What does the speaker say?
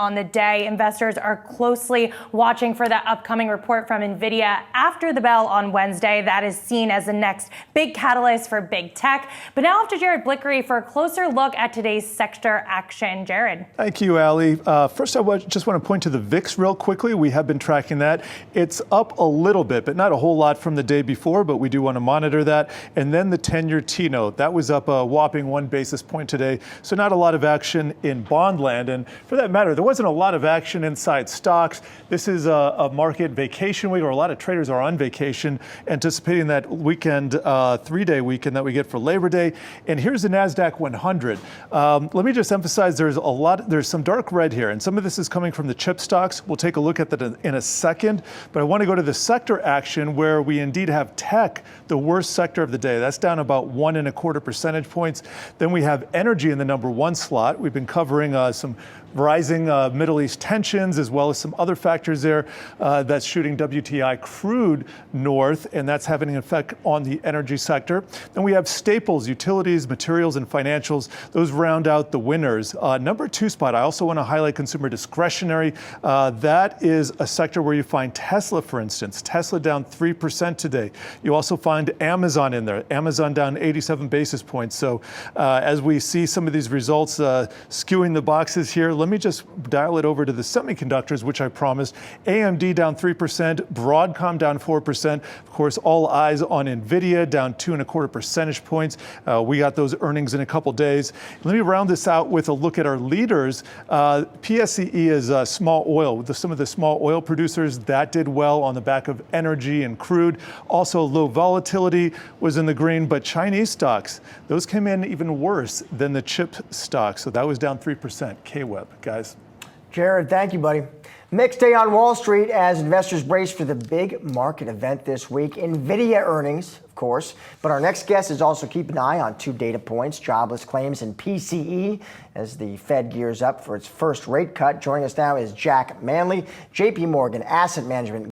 On the day, investors are closely watching for that upcoming report from NVIDIA after the bell on Wednesday. That is seen as the next big catalyst for big tech. But now off to Jared Blickery for a closer look at today's sector action. Jared. Thank you, Ali. First, I just want to point to the VIX real quickly. We have been tracking that. It's up a little bit, but not a whole lot from the day before, but we do want to monitor that. And then the 10-year T-note, that was up a whopping 1 basis point today. So not a lot of action in bond land. And for that matter, there wasn't a lot of action inside stocks. This is a market vacation week, or a lot of traders are on vacation, anticipating that weekend, 3-day weekend that we get for Labor Day. And here's the NASDAQ 100. Let me just emphasize there's some dark red here, and some of this is coming from the chip stocks. We'll take a look at that in a second, but I want to go to the sector action where we indeed have tech, the worst sector of the day. That's down about 1.25 percentage points. Then we have energy in the number 1 slot. We've been covering some rising Middle East tensions, as well as some other factors there that's shooting WTI crude north, and that's having an effect on the energy sector. Then we have staples, utilities, materials, and financials. Those round out the winners. Number 2 spot, I also want to highlight consumer discretionary. That is a sector where you find Tesla, for instance. Tesla down 3% today. You also find Amazon in there. Amazon down 87 basis points. So as we see some of these results skewing the boxes here, let me just dial it over to the semiconductors, which I promised. AMD down 3%, Broadcom down 4%. Of course, all eyes on NVIDIA, down 2.25 percentage points. We got those earnings in a couple days. Let me round this out with a look at our leaders. PSCE is small oil. Some of the small oil producers, that did well on the back of energy and crude. Also, low volatility was in the green, but Chinese stocks, those came in even worse than the chip stocks. So that was down 3%. KWEB. Guys. Jared, thank you, buddy. Mixed day on Wall Street as investors brace for the big market event this week. NVIDIA earnings, of course. But our next guest is also keeping an eye on 2 data points, jobless claims and PCE, as the Fed gears up for its first rate cut. Joining us now is Jack Manley, JP Morgan Asset Management